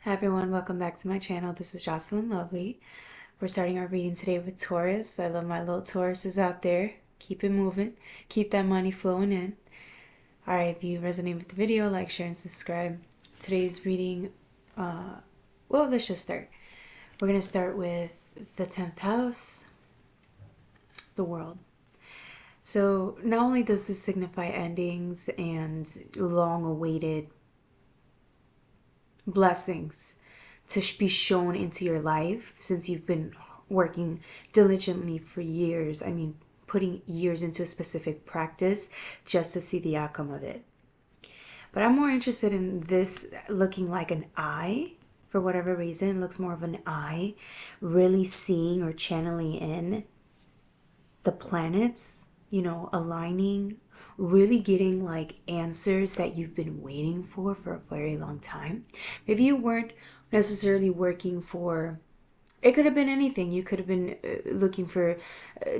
Hi everyone, welcome back to my channel. This is Jocelyn Lovely. We're starting our reading today with Taurus. I love my little Tauruses out there. Keep it moving. Keep that money flowing in. Alright, if you resonate with the video, like, share, and subscribe. Today's reading, let's just start. We're going to start with the 10th house, the world. So not only does this signify endings and long-awaited blessings to be shown into your life since you've been working diligently for years. I mean, putting years into a specific practice just to see the outcome of it. But I'm more interested in this looking like an eye. For whatever reason, it looks more of an eye, really seeing or channeling in the planets, aligning, really getting like answers that you've been waiting for a very long time. Maybe you weren't necessarily working for, it could have been anything. You could have been looking for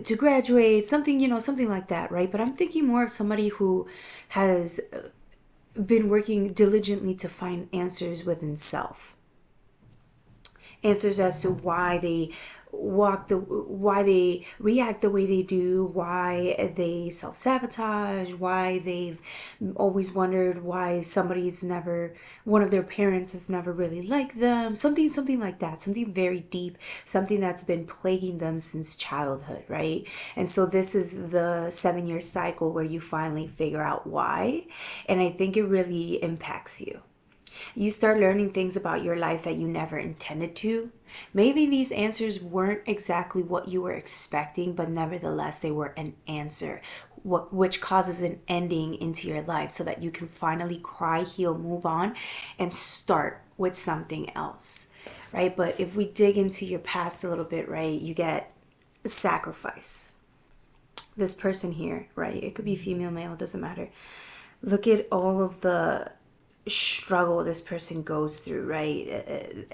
to graduate, something like that, right? But I'm thinking more of somebody who has been working diligently to find answers within self. Answers as to why they why they react the way they do, why they self-sabotage, why they've always wondered why one of their parents has never really liked them, something like that, something very deep, something that's been plaguing them since childhood, right? And so this is the 7-year cycle where you finally figure out why, and I think it really impacts you. You start learning things about your life that you never intended to. Maybe these answers weren't exactly what you were expecting, but nevertheless, they were an answer, which causes an ending into your life so that you can finally cry, heal, move on, and start with something else, right? But if we dig into your past a little bit, right, you get sacrifice. This person here, right, it could be female, male, doesn't matter. Look at all of the struggle this person goes through, right?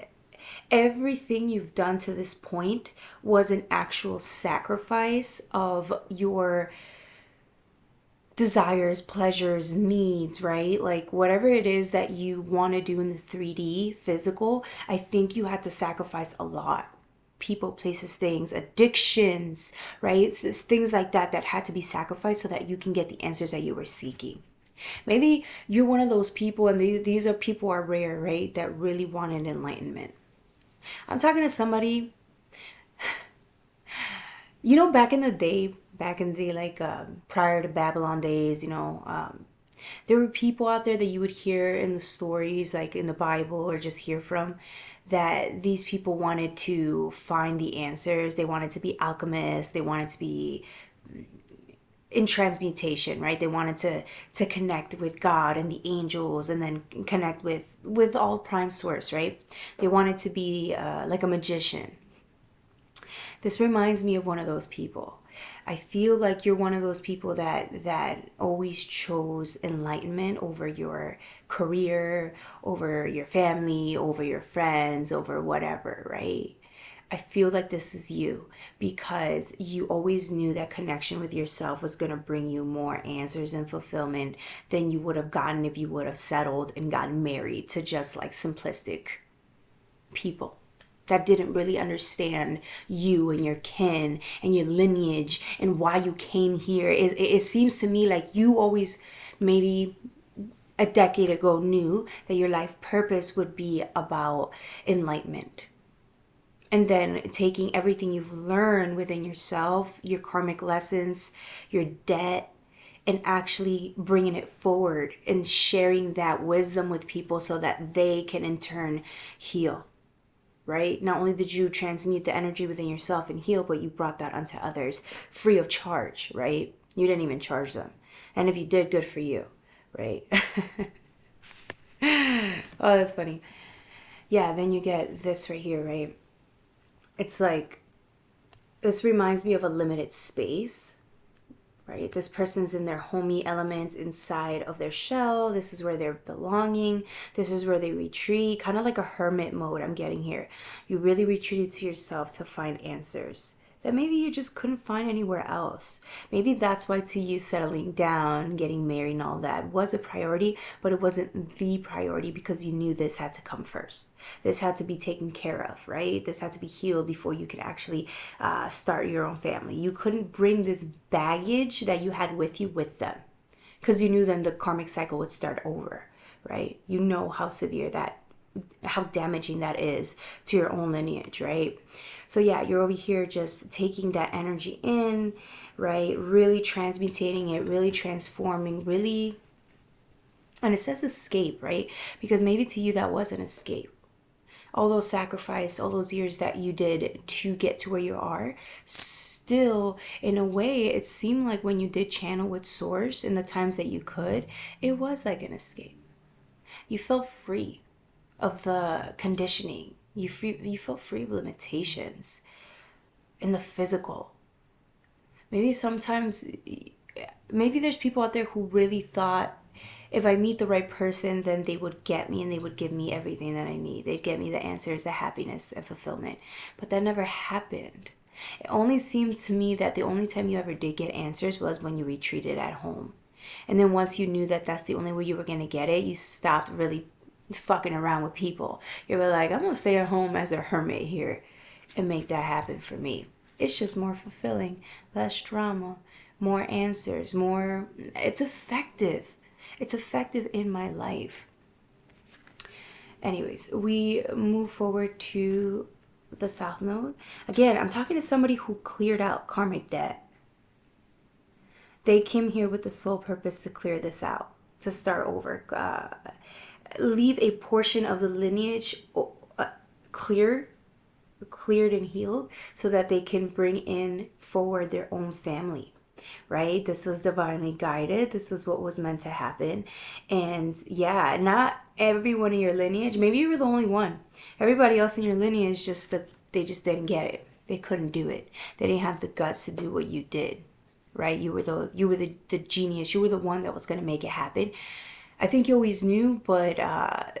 Everything you've done to this point was an actual sacrifice of your desires, pleasures, needs, right? Like whatever it is that you want to do in the 3D physical, I think you had to sacrifice a lot. People, places, things, addictions, right? It's things like that that had to be sacrificed so that you can get the answers that you were seeking. Maybe you're one of those people, and these are people are rare, right? That really wanted enlightenment. I'm talking to somebody, back in the day, prior to Babylon days, there were people out there that you would hear in the stories, like in the Bible, or just hear from, that these people wanted to find the answers. They wanted to be alchemists. They wanted to be in transmutation, right? They wanted to connect with God and the angels, and then connect with all prime source, right? They wanted to be like a magician. This reminds me of one of those people. I feel like you're one of those people that always chose enlightenment over your career, over your family, over your friends, over whatever, right? I feel like this is you, because you always knew that connection with yourself was going to bring you more answers and fulfillment than you would have gotten if you would have settled and gotten married to just like simplistic people that didn't really understand you and your kin and your lineage and why you came here. It seems to me like you always, maybe a decade ago, knew that your life purpose would be about enlightenment. And then taking everything you've learned within yourself, your karmic lessons, your debt, and actually bringing it forward and sharing that wisdom with people so that they can in turn heal, right? Not only did you transmute the energy within yourself and heal, but you brought that onto others free of charge, right? You didn't even charge them. And if you did, good for you, right? Oh, that's funny. Yeah, then you get this right here, right? It's like, this reminds me of a limited space, right? This person's in their homey elements inside of their shell. This is where they're belonging. This is where they retreat, kind of like a hermit mode I'm getting here. You really retreated to yourself to find answers, that maybe you just couldn't find anywhere else. Maybe that's why to you settling down, getting married and all that was a priority, but it wasn't the priority because you knew this had to come first. This had to be taken care of, right? This had to be healed before you could actually start your own family. You couldn't bring this baggage that you had with you with them because you knew then the karmic cycle would start over, right? You know how severe that, how damaging that is to your own lineage, right? So yeah, you're over here just taking that energy in, right? Really transmutating it, really transforming, really. And it says escape, right? Because maybe to you that was an escape. All those sacrifice, all those years that you did to get to where you are, still, in a way, it seemed like when you did channel with Source in the times that you could, it was like an escape. You felt free of the conditioning. You felt free of limitations in the physical. Maybe sometimes, maybe there's people out there who really thought if I meet the right person, then they would get me and they would give me everything that I need. They'd get me the answers, the happiness, and fulfillment. But that never happened. It only seemed to me that the only time you ever did get answers was when you retreated at home. And then once you knew that that's the only way you were going to get it, you stopped really fucking around with people. You were like, I'm gonna stay at home as a hermit here and make that happen for me. It's just more fulfilling, less drama, more answers, more. It's effective. It's effective in my life. Anyways, we move forward to the South Node. Again, I'm talking to somebody who cleared out karmic debt. They came here with the sole purpose to clear this out, to start over. Leave a portion of the lineage cleared and healed so that they can bring in forward their own family, right? This was divinely guided. This is what was meant to happen. And yeah, not everyone in your lineage, maybe you were the only one. Everybody else in your lineage they just didn't get it. They couldn't do it. They didn't have the guts to do what you did, right? You were the genius. You were the one that was going to make it happen. I think you always knew, but and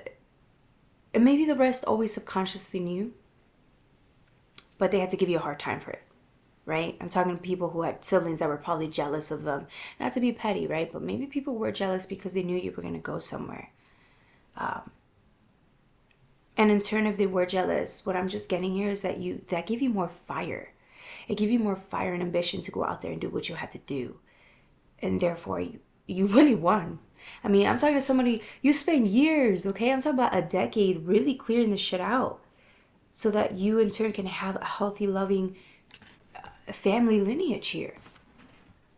maybe the rest always subconsciously knew, but they had to give you a hard time for it, right? I'm talking to people who had siblings that were probably jealous of them. Not to be petty, right? But maybe people were jealous because they knew you were going to go somewhere. And in turn, if they were jealous, what I'm just getting here is that gave you more fire. It gave you more fire and ambition to go out there and do what you had to do. And therefore, you really won. I mean, I'm talking to somebody, you spent years, okay? I'm talking about a decade really clearing this shit out so that you in turn can have a healthy, loving family lineage here.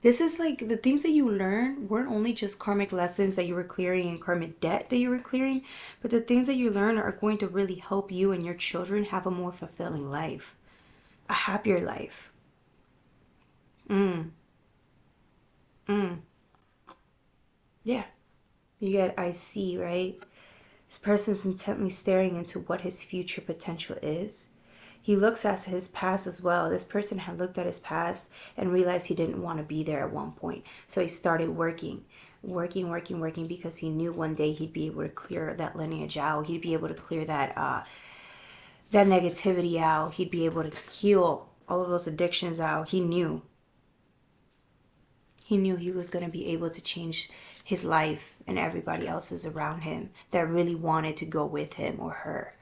This is like the things that you learned weren't only just karmic lessons that you were clearing and karmic debt that you were clearing, but the things that you learn are going to really help you and your children have a more fulfilling life, a happier life. Yeah. You get I see, right? This person's intently staring into what his future potential is. He looks at his past as well. This person had looked at his past and realized he didn't want to be there at one point. So he started working because he knew one day he'd be able to clear that lineage out. He'd be able to clear that negativity out. He'd be able to heal all of those addictions out. He knew he was going to be able to change his life and everybody else's around him that really wanted to go with him or her.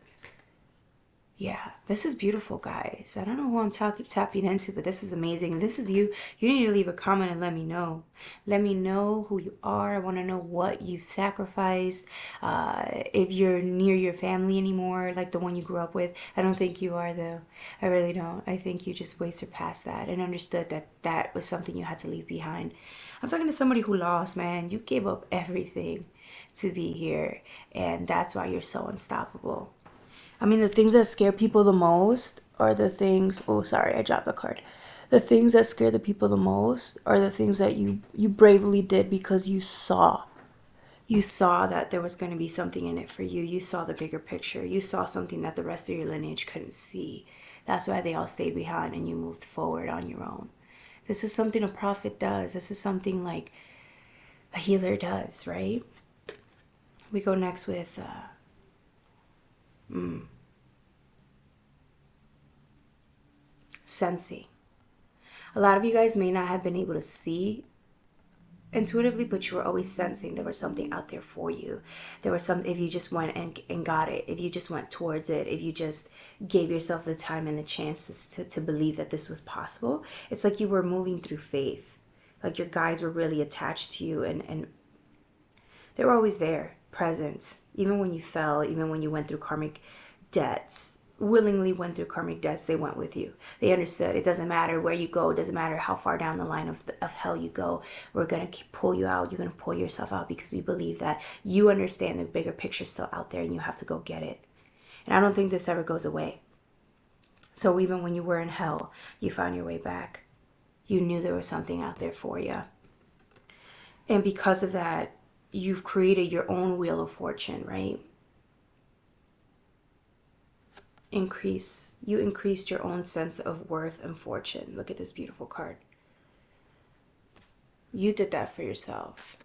Yeah, this is beautiful, guys. I don't know who I'm tapping into, but this is amazing. This is you. You need to leave a comment and let me know. Let me know who you are. I want to know what you've sacrificed. If you're near your family anymore, like the one you grew up with. I don't think you are, though. I really don't. I think you just way surpassed that and understood that that was something you had to leave behind. I'm talking to somebody who lost, man. You gave up everything to be here, and that's why you're so unstoppable. I mean, the things that scare people the most are the things... Oh, sorry, I dropped the card. The things that scare the people the most are the things that you bravely did because you saw. You saw that there was going to be something in it for you. You saw the bigger picture. You saw something that the rest of your lineage couldn't see. That's why they all stayed behind and you moved forward on your own. This is something a prophet does. This is something like a healer does, right? We go next with... Sensei. A lot of you guys may not have been able to see intuitively, but you were always sensing there was something out there for you. There was some, if you just went and got it, if you just went towards it, if you just gave yourself the time and the chances to believe that this was possible, it's like you were moving through faith. Like your guides were really attached to you, and they were always there, present, even when you fell, even when you went through karmic debts, willingly went through karmic debts. They went with you. They understood it doesn't matter where you go, it doesn't matter how far down the line of hell you go, we're going to pull you out. You're going to pull yourself out, because we believe that you understand the bigger picture still out there, and you have to go get it. And I don't think this ever goes away. So even when you were in hell, you found your way back. You knew there was something out there for you. And because of that, you've created your own wheel of fortune, right? You increased your own sense of worth and fortune. Look at this beautiful card. You did that for yourself.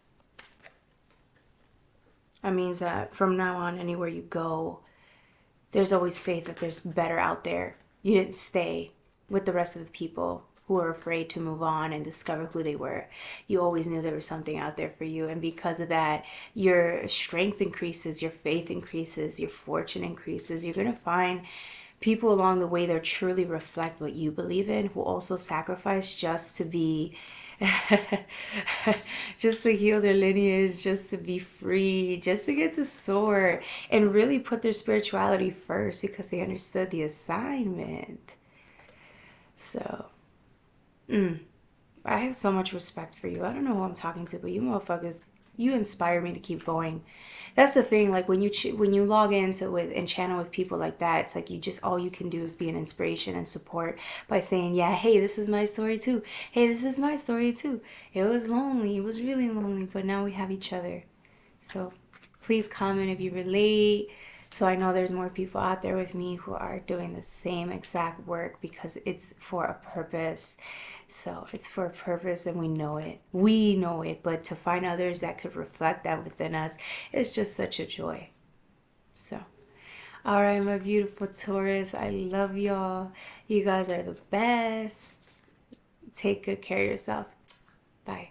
That means that from now on, anywhere you go, there's always faith that there's better out there. You didn't stay with the rest of the people who were afraid to move on and discover who they were. You always knew there was something out there for you. And because of that, your strength increases, your faith increases, your fortune increases. You're going to find people along the way that truly reflect what you believe in, who also sacrifice just to be just to heal their lineage, just to be free, just to get to soar, and really put their spirituality first because they understood the assignment. So I have so much respect for you. I don't know who I'm talking to, but you motherfuckers, you inspire me to keep going. That's the thing. Like when you log into with and channel with people like that, it's like you just, all you can do is be an inspiration and support by saying, yeah, hey, this is my story too. Hey, this is my story too. It was lonely. It was really lonely, but now we have each other. So please comment if you relate. So I know there's more people out there with me who are doing the same exact work, because it's for a purpose. So it's for a purpose, and we know it. We know it, but to find others that could reflect that within us is just such a joy. So, all right, my beautiful Taurus, I love y'all. You guys are the best. Take good care of yourselves. Bye.